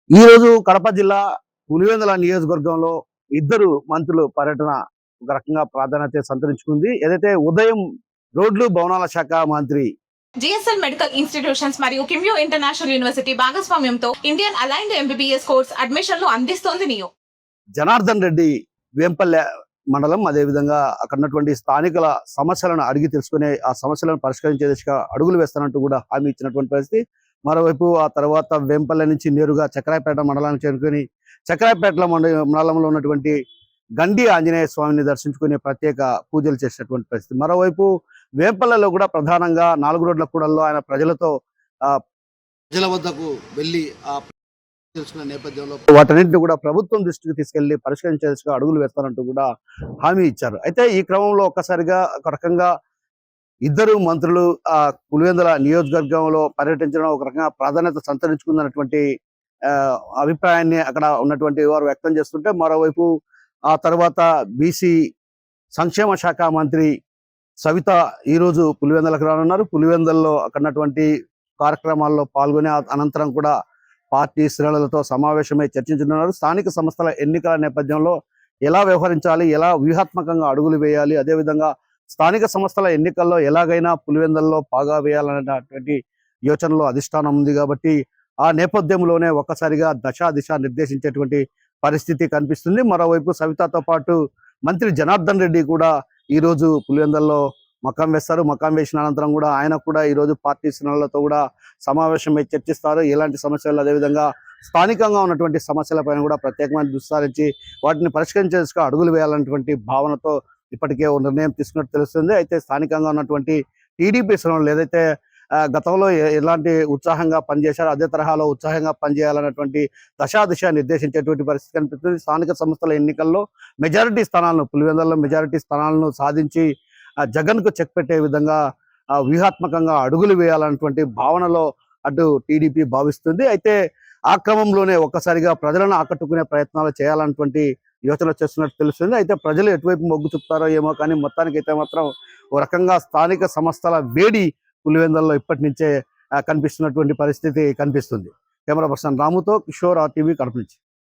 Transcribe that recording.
ఈ రోజు కడప జిల్లా పులివెందుల నియోజకవర్గంలో ఇద్దరు మంత్రులు పర్యటన ఒక రకంగా ప్రాధాన్యత సంతరించుకుంది. ఏదైతే ఉదయం రోడ్లు భవనాల శాఖ మంత్రి జిఎస్ఎల్ మెడికల్ ఇన్స్టిట్యూషన్స్ మరియు కిమ్యూ ఇంటర్నేషనల్ యూనివర్సిటీ భాగస్వామ్యంతో ఇండియన్ అలైన్డ్ ఎంబీబీఎస్ కోర్స్ అడ్మిషన్లు అందిస్తోంది నియో. జనార్దన్ రెడ్డి వేంపల్లె మండలం అదేవిధంగా అక్కడ ఉన్నటువంటి స్థానికుల సమస్యలను అడిగి తెలుసుకునే ఆ సమస్యలను పరిష్కరించే దిశగా అడుగులు వేస్తానంటూ కూడా హామీ ఇచ్చినటువంటి పరిస్థితి. మరోవైపు ఆ తర్వాత వేంపల్లె నుంచి నేరుగా చక్రాయపేట మండలానికి చేరుకొని చక్రాయపేట మండలంలో ఉన్నటువంటి గండి ఆంజనేయ స్వామిని దర్శించుకుని ప్రత్యేక పూజలు చేసినటువంటి పరిస్థితి. మరోవైపు వేంపల్లెలో కూడా ప్రధానంగా 4 రోడ్ల కూడల్లో ఆయన ప్రజలతో ప్రజల వద్దకు వెళ్ళి ఆ తెలుసుకున్న నేపథ్యంలో వాటన్నింటినీ కూడా ప్రభుత్వం దృష్టికి తీసుకెళ్లి పరిష్కరించే అడుగులు వేస్తారంటూ కూడా హామీ ఇచ్చారు. అయితే ఈ క్రమంలో ఒక్కసారిగా ఒక రకంగా ఇద్దరు మంత్రులు ఆ పులివెందుల నియోజకవర్గంలో పర్యటించడం ఒక రకంగా ప్రాధాన్యత సంతరించుకుందన్నటువంటి అభిప్రాయాన్ని అక్కడ ఉన్నటువంటి వారు వ్యక్తం చేస్తుంటే, మరోవైపు ఆ తర్వాత బీసీ సంక్షేమ శాఖ మంత్రి సవిత ఈరోజు పులివెందులకు రానున్నారు. పులివెందుల్లో అక్కడున్నటువంటి కార్యక్రమాల్లో పాల్గొనే అనంతరం కూడా పార్టీ శ్రేణులతో సమావేశమై చర్చించనున్నారు. స్థానిక సంస్థల ఎన్నికల నేపథ్యంలో ఎలా వ్యవహరించాలి, ఎలా వ్యూహాత్మకంగా అడుగులు వేయాలి, అదేవిధంగా స్థానిక సంస్థల ఎన్నికల్లో ఎలాగైనా పులివెందుల్లో పాగా వేయాలనేటువంటి యోచనలో అధిష్టానం ఉంది కాబట్టి ఆ నేపథ్యంలోనే ఒక్కసారిగా దిశ నిర్దేశించేటువంటి పరిస్థితి కనిపిస్తుంది. మరోవైపు సవితతో పాటు మంత్రి జనార్దన్ రెడ్డి కూడా ఈరోజు పులివెందుల్లో మకాం వేస్తారు. మకాం వేసిన అనంతరం కూడా ఆయన కూడా ఈరోజు పార్టీ శ్రేణులతో కూడా సమావేశమై చర్చిస్తారు. ఎలాంటి సమస్యలు, అదేవిధంగా స్థానికంగా ఉన్నటువంటి సమస్యలపైన కూడా ప్రత్యేకమైన దృష్టి సారించి వాటిని పరిష్కరించే అడుగులు వేయాలన్నటువంటి భావనతో ఇప్పటికే ఓ నిర్ణయం తీసుకున్నట్టు తెలుస్తుంది. అయితే స్థానికంగా ఉన్నటువంటి టీడీపీ శ్రేణులు ఏదైతే గతంలో ఎలాంటి ఉత్సాహంగా పనిచేశారో అదే తరహాలో ఉత్సాహంగా పనిచేయాలన్నటువంటి దిశ నిర్దేశించేటువంటి పరిస్థితి కనిపిస్తుంది. స్థానిక సంస్థల ఎన్నికల్లో మెజారిటీ స్థానాలను పులివెందులలో మెజారిటీ స్థానాలను సాధించి జగన్కు చెక్ పెట్టే విధంగా వ్యూహాత్మకంగా అడుగులు వేయాలన్నటువంటి భావనలో అటు టీడీపీ భావిస్తుంది. అయితే ఆ క్రమంలోనే ఒక్కసారిగా ప్రజలను ఆకట్టుకునే ప్రయత్నాలు చేయాలన్నటువంటి యోచన చేస్తున్నట్టు తెలుస్తుంది. అయితే ప్రజలు ఎటువైపు మొగ్గు చూపుతారో ఏమో కానీ మొత్తానికైతే మాత్రం ఓ రకంగా స్థానిక సంస్థల వేడి పులివెందుల్లో ఇప్పటి నుంచే కనిపిస్తున్నటువంటి పరిస్థితి కనిపిస్తుంది. కెమెరా పర్సన్ రాముతో కిషోర్ RTV కడప నుంచి.